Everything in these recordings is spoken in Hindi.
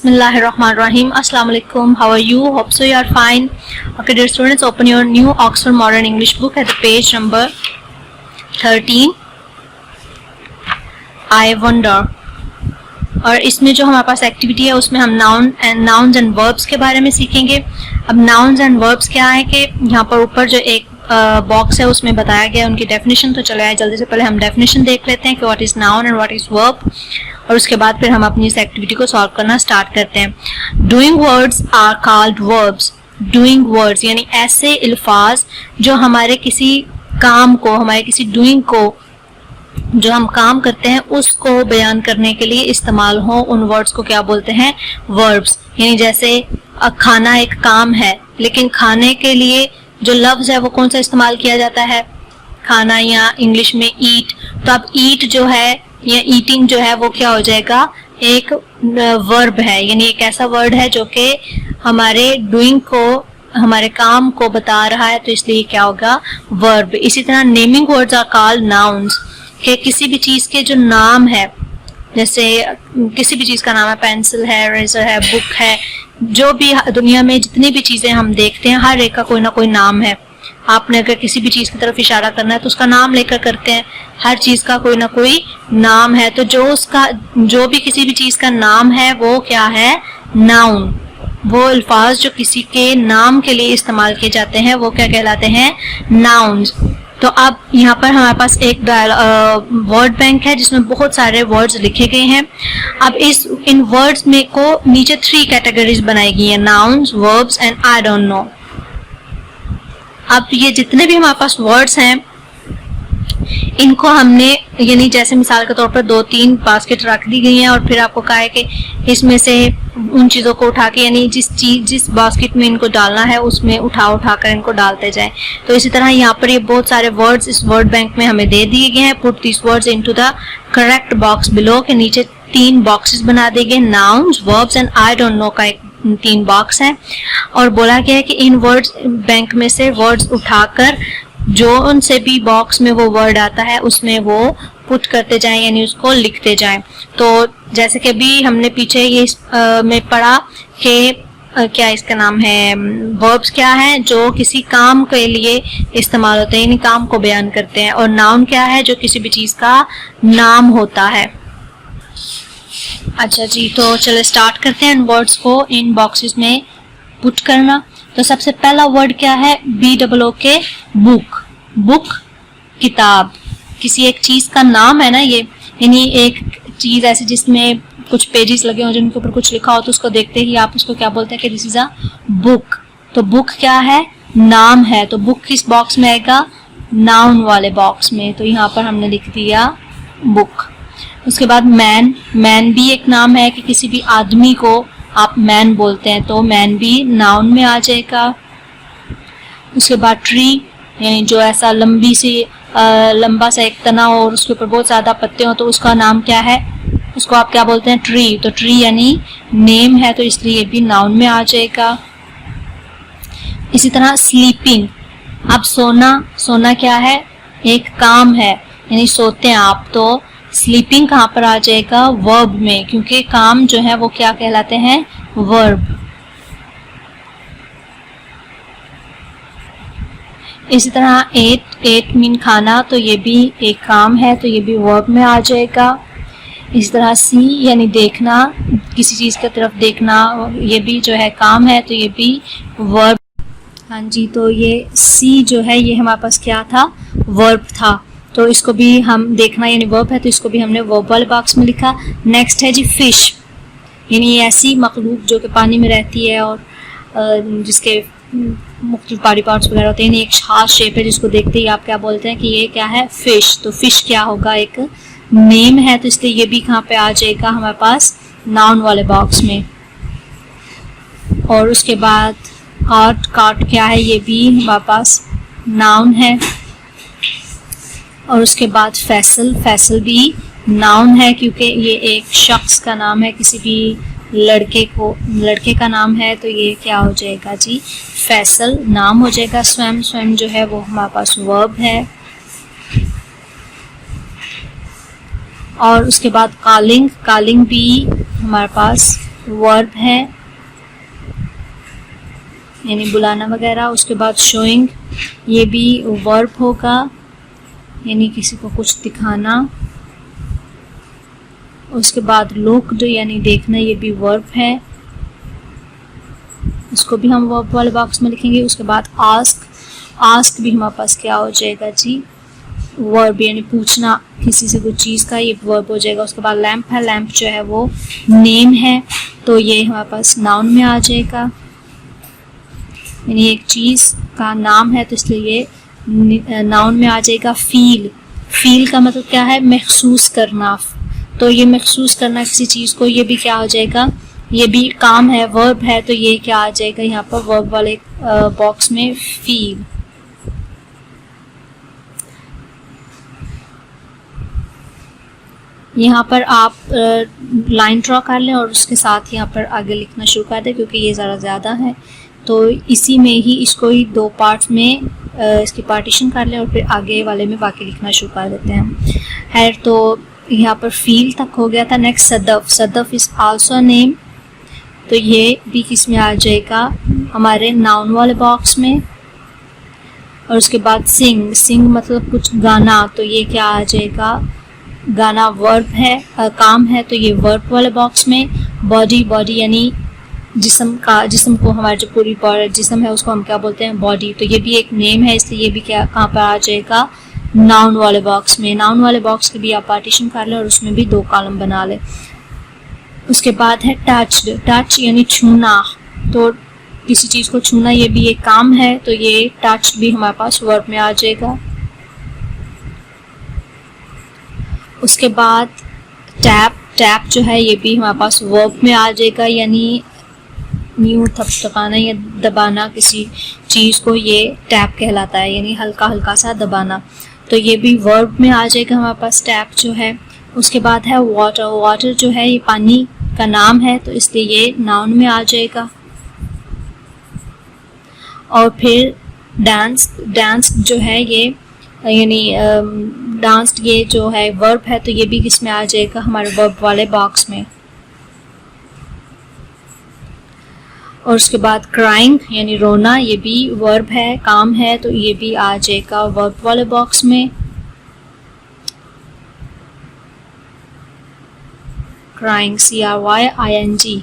Bismillahirrahmanirrahim. Assalamu alaikum. How are you? Hope so you are fine. Okay, dear students, open your new Oxford Modern English book at the page number 13. I wonder. और इसमें जो हमारे पास एक्टिविटी है उसमें हम नाउन्स एंड वर्ब्स के बारे में सीखेंगे. अब नाउन्स एंड वर्ब्स क्या है कि यहाँ पर ऊपर जो एक बॉक्स है उसमें बताया गया उनकी डेफिनेशन. तो चले आए जल्दी से पहले हम डेफिनेशन देख लेते हैं कि what is noun and what is verb, और उसके बाद फिर हम अपनी इस एक्टिविटी को सॉल्व करना स्टार्ट करते हैं. Doing words are called verbs. Doing words यानी ऐसे अल्फाज जो हमारे किसी काम को, हमारे किसी डूइंग को, जो हम काम करते हैं उसको बयान करने के लिए इस्तेमाल हो, उन वर्ड्स को क्या बोलते हैं? वर्ब्स. यानी जैसे खाना एक काम है, लेकिन खाने के लिए जो लफ्ज है वो कौन सा इस्तेमाल किया जाता है? खाना, या इंग्लिश में ईट. तो अब ईट जो है या ईटिंग जो है वो क्या हो जाएगा? एक वर्ब है, यानी एक ऐसा वर्ड है जो कि हमारे डूइंग को, हमारे काम को बता रहा है, तो इसलिए क्या होगा? वर्ब. इसी तरह naming words are called nouns. कि किसी भी चीज के जो नाम है, जैसे किसी भी चीज का नाम है, पेंसिल है, रेजर है, बुक है, जो भी दुनिया में जितनी भी चीजें हम देखते हैं हर एक का कोई ना कोई नाम है. आपने अगर किसी भी चीज की तरफ इशारा करना है तो उसका नाम लेकर करते हैं. हर चीज का कोई ना कोई नाम है, तो जो भी किसी भी चीज का नाम है वो क्या है? नाउन. वो अल्फाज जो किसी के नाम के लिए इस्तेमाल किए जाते हैं वो क्या कहलाते हैं? नाउन्स. तो अब यहाँ पर हमारे पास एक वर्ड बैंक है जिसमें बहुत सारे वर्ड्स लिखे गए हैं. अब इन वर्ड्स में को नीचे 3 कैटेगरीज बनाई गई हैं: nouns, verbs and I don't know. अब ये जितने भी हमारे पास वर्ड्स हैं इनको हमने, यानी जैसे मिसाल के तौर पर 2-3 बास्केट रख दी गई हैं और फिर आपको कहा है कि इसमें से उन चीज़ों को उठा के, यानी जिस बास्केट में इनको डालना है उसमें उठा कर इनको डालते जाएं. तो इसी तरह यहाँ पर ये बहुत सारे वर्ड्स इस वर्ड बैंक में हमें दे दिए गए हैं. Put this words into the correct box below. के नीचे 3 बॉक्सेस बना दिए गए, nouns, verbs and I don't know का एक 3 बॉक्स है. और बोला गया है कि इन वर्ड्स बैंक में से वर्ड्स उठाकर जो उनसे भी बॉक्स में वो वर्ड आता है उसमें वो पुट करते जाएं, यानी उसको लिखते जाएं. तो जैसे कि अभी हमने पीछे ये में पढ़ा कि क्या इसका नाम है, वर्ब्स क्या है? जो किसी काम के लिए इस्तेमाल होते हैं, यानी काम को बयान करते हैं. और नाउन क्या है? जो किसी भी चीज का नाम होता है. अच्छा जी, तो चलो स्टार्ट करते हैं इन वर्ड्स को इन बॉक्सेस में पुट करना. तो सबसे पहला वर्ड क्या है? BOOK. बुक. बुक किताब. किसी एक चीज का नाम है ना ये, यानी एक चीज ऐसी जिसमें कुछ पेजेस लगे हो जिनके ऊपर कुछ लिखा हो, तो उसको देखते ही आप उसको क्या बोलते हैं कि दिस इज अ बुक. तो बुक क्या है? नाम है. तो बुक किस बॉक्स में आएगा? नाउन वाले बॉक्स में. तो यहाँ पर हमने लिख दिया बुक. उसके बाद मैन. मैन भी एक नाम है कि किसी भी आदमी को आप मैन बोलते हैं, तो मैन भी नाउन में आ जाएगा. उसके बाद ट्री, यानी जो ऐसा लंबा सा एक तना हो और उसके ऊपर बहुत ज्यादा पत्ते हो, तो उसका नाम क्या है? उसको आप क्या बोलते हैं? ट्री. तो ट्री यानी नेम है, तो इसलिए ये भी नाउन में आ जाएगा. इसी तरह स्लीपिंग. अब सोना क्या है? एक काम है, यानी सोते हैं आप. तो स्लीपिंग कहाँ पर आ जाएगा? वर्ब में, क्योंकि काम जो है वो क्या कहलाते हैं? वर्ब. इसी तरह एट मीन खाना, तो ये भी एक काम है, तो ये भी वर्ब में आ जाएगा. इसी तरह सी यानी देखना, किसी चीज की तरफ देखना, ये भी जो है काम है, तो ये भी वर्ब. हाँ जी, तो ये सी जो है ये हमारे पास क्या था? वर्ब था. तो इसको भी हम देखना यानी वर्ब है, तो इसको भी हमने वर्ब वाले बॉक्स में लिखा. नेक्स्ट है जी फिश, यानी ऐसी मखलूक जो कि पानी में रहती है और जिसके मुख्तलिफ बॉडी पार्ट्स वगैरह होते हैं. एक खास शेप है जिसको देखते ही आप क्या बोलते हैं कि ये क्या है? फिश. तो फिश क्या होगा? एक नेम है, तो इसलिए ये भी कहाँ पे आ जाएगा? हमारे पास नाउन वाले बॉक्स में. और उसके बाद कार्ट क्या है? ये भी हमारे पास नाउन है. और उसके बाद फैसल भी नाउन है, क्योंकि ये एक शख्स का नाम है, किसी भी लड़के का नाम है, तो ये क्या हो जाएगा जी? फैसल नाम हो जाएगा. स्वयं जो है वो हमारे पास वर्ब है. और उसके बाद कालिंग भी हमारे पास वर्ब है यानी बुलाना वगैरह। उसके बाद शोइंग, ये भी वर्ब होगा यानी किसी को कुछ दिखाना। उसके बाद लुक्ड यानी देखना, ये भी वर्ब है, उसको भी हम वर्ब वाले बॉक्स में लिखेंगे। उसके बाद आस्क, आस्क भी हमारे पास क्या हो जाएगा जी, वर्ब यानी पूछना किसी से कुछ चीज़ का, ये वर्ब हो जाएगा। उसके बाद लैम्प है, लैम्प जो है वो नेम है तो ये हमारे पास नाउन में आ जाएगा यानी एक चीज़ का नाम है तो इसलिए ये नाउन में आ जाएगा। फील, फील का मतलब क्या है, महसूस करना, तो ये महसूस करना किसी चीज़ को, ये भी क्या हो जाएगा, ये भी काम है, वर्ब है, तो ये क्या आ जाएगा यहाँ पर वर्ब वाले बॉक्स में, फील। यहाँ पर आप लाइन ड्रॉ कर लें और उसके साथ यहाँ पर आगे लिखना शुरू कर दें क्योंकि ये ज़्यादा है तो इसी में ही इसको ही दो पार्ट्स में इसकी पार्टीशन कर लें और फिर आगे वाले में बाकी लिखना शुरू कर देते हैं। खैर तो यहाँ पर फील तक हो गया था। Next Sadaf, Sadaf is also name, तो ये भी किस में आ जाएगा, हमारे नाउन वाले बॉक्स में। और उसके बाद सिंग, सिंग मतलब कुछ गाना, तो ये क्या आ जाएगा, गाना वर्ब है, काम है, तो ये वर्ब वाले बॉक्स में। बॉडी, बॉडी यानी जिस्म का, जिस्म को हमारे जो पूरी जिस्म है उसको हम क्या बोलते हैं, बॉडी, तो ये भी एक नेम है इसलिए ये भी क्या कहाँ पर आ जाएगा, नाउन वाले बॉक्स में। नाउन वाले बॉक्स के भी आप पार्टीशन कर लें और उसमें भी 2 कॉलम बना लें। उसके बाद है टच्ड, टच यानी छूना, तो किसी चीज़ को छूना ये भी एक काम है तो ये टच भी हमारे पास वर्ब में आ जाएगा। उसके बाद टैप, टैप जो है ये भी हमारे पास वर्ब में आ जाएगा यानी न्यू थपथपाना या दबाना किसी चीज़ को, ये टैप कहलाता है यानी हल्का हल्का सा दबाना, तो ये भी वर्ब में आ जाएगा हमारे पास टैप जो है। उसके बाद है वाटर, वाटर जो है ये पानी का नाम है तो इसलिए ये नाउन में आ जाएगा। और फिर डांस, डांस जो है ये यानी डांस ये जो है वर्ब है तो ये भी किस में आ जाएगा, हमारे वर्ब वाले बॉक्स में। और उसके बाद क्राइंग यानी रोना, ये भी वर्ब है, काम है, तो ये भी आ जाएगा वर्ब वाले बॉक्स में। Crying, CRYING।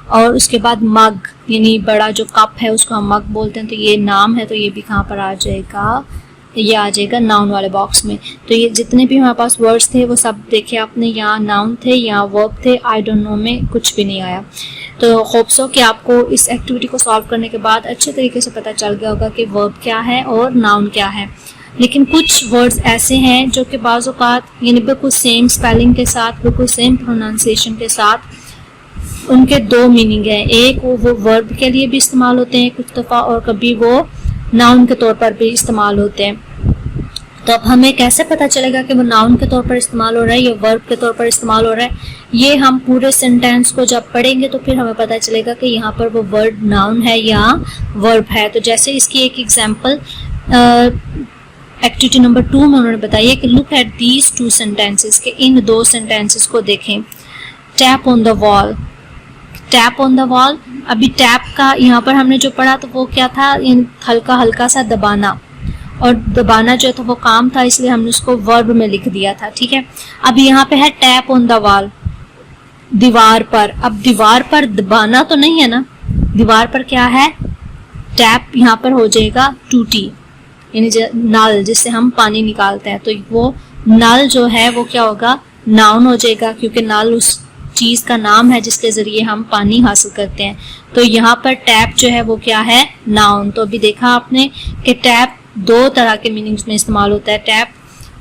और उसके बाद मग यानी बड़ा जो कप है उसको हम मग बोलते हैं तो ये नाम है तो ये भी कहाँ पर आ जाएगा, ये आ जाएगा नाउन वाले बॉक्स में। तो ये जितने भी हमारे पास वर्ड्स थे वो सब देखे आपने, यहाँ नाउन थे, यहाँ वर्ब थे, आई डोंट नो में कुछ भी नहीं आया। तो होप सो कि आपको इस एक्टिविटी को सॉल्व करने के बाद अच्छे तरीके से पता चल गया होगा कि वर्ब क्या है और नाउन क्या है। लेकिन कुछ वर्ड्स ऐसे हैं जो कि बाज़ औक़ात यानी बिल्कुल सेम स्पेलिंग के साथ, बिल्कुल सेम प्रोनाउंसिएशन के साथ उनके 2 मीनिंग हैं। एक वो वर्ब के लिए भी इस्तेमाल होते हैं कुछ दफ़ा और कभी वो नाउन के तौर पर भी इस्तेमाल होते हैं। तो अब हमें कैसे पता चलेगा कि वो नाउन के तौर पर इस्तेमाल हो रहा है या वर्ब के तौर पर इस्तेमाल हो रहा है, ये हम पूरे सेंटेंस को जब पढ़ेंगे तो फिर हमें पता चलेगा कि यहाँ पर वो वर्ड नाउन है या वर्ब है। तो जैसे इसकी एक एग्जांपल एक्टिविटी नंबर 2 में उन्होंने बताया कि लुक एट दीज 2 सेंटेंसेस, के इन 2 सेंटेंसेस को देखें। Tap on the wall, tap on the wall, अभी टैप का यहाँ पर हमने जो पढ़ा तो वो क्या था, हल्का हल्का सा दबाना, और दबाना जो था वो काम था इसलिए हमने उसको वर्ब में लिख दिया था, ठीक है। अब यहाँ पे है टैप ऑन द वॉल, दीवार पर। अब दीवार पर दबाना तो नहीं है ना, दीवार पर क्या है, टैप यहाँ पर हो जाएगा टूटी यानी नल जिससे हम पानी निकालते हैं, तो वो नल जो है वो क्या होगा, नाउन हो जाएगा क्योंकि नल उस चीज़ का नाम है जिसके ज़रिए हम पानी हासिल करते हैं। तो यहाँ पर टैप जो है वो क्या है, नाउन। तो अभी देखा आपने कि टैप 2 तरह के मीनिंग्स में इस्तेमाल होता है, टैप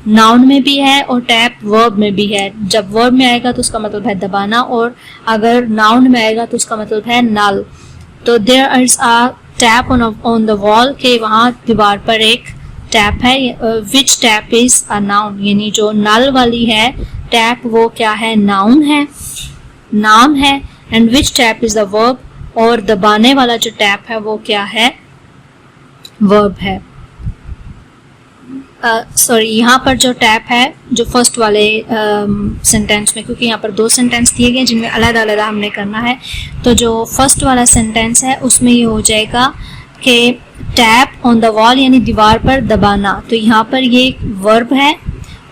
नाउन में भी है और टैप वर्ब में भी है। जब वर्ब में आएगा तो उसका मतलब है दबाना और अगर नाउन में आएगा तो उसका मतलब है नल। तो there is a tap on the wall, के वहाँ दीवार पर एक टैप है। Which tap is a noun, यानी जो नल वाली है टैप वो क्या है, नाउन है, नाम है। And which tap is the verb, और दबाने वाला जो टैप है वो क्या है, वर्ब है। सॉरी यहाँ पर जो टैप है जो फर्स्ट वाले सेंटेंस में, क्योंकि यहाँ पर 2 सेंटेंस दिए गए जिनमें अलग-अलग हमने करना है, तो जो फर्स्ट वाला सेंटेंस है उसमें ये हो जाएगा कि टैप ऑन द वॉल यानी दीवार पर दबाना। तो यहाँ पर ये एक वर्ब है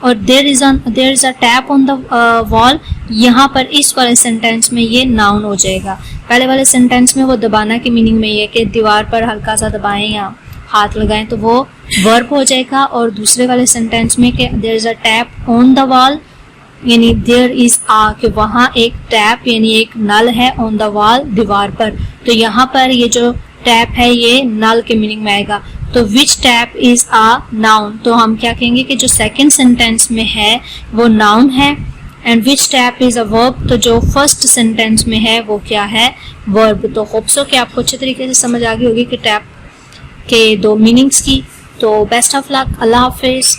और there is a tap on the wall, यहाँ पर इस वाले सेंटेंस में ये नाउन हो जाएगा। पहले वाले सेंटेंस में वो दबाना की मीनिंग में ये कि दीवार पर हल्का सा दबाएं या हाथ लगाएं, तो वो वर्ब हो जाएगा। और दूसरे वाले सेंटेंस में कि there is a tap on the wall यानी देयर इज आ कि वहाँ एक टैप यानी एक नल है ऑन द वॉल दीवार पर, तो यहाँ पर ये जो टैप है ये नल के मीनिंग में आएगा। तो विच टैप इज आ नाउन, तो हम क्या कहेंगे कि जो सेकंड सेंटेंस में है वो नाउन है। And which tap is a verb, तो जो फर्स्ट सेंटेंस में है वो क्या है, वर्ब। तो होप सो कि आपको अच्छे तरीके से समझ आ गई होगी कि टैप के 2 मीनिंग्स की। तो best of luck, Allah Hafiz.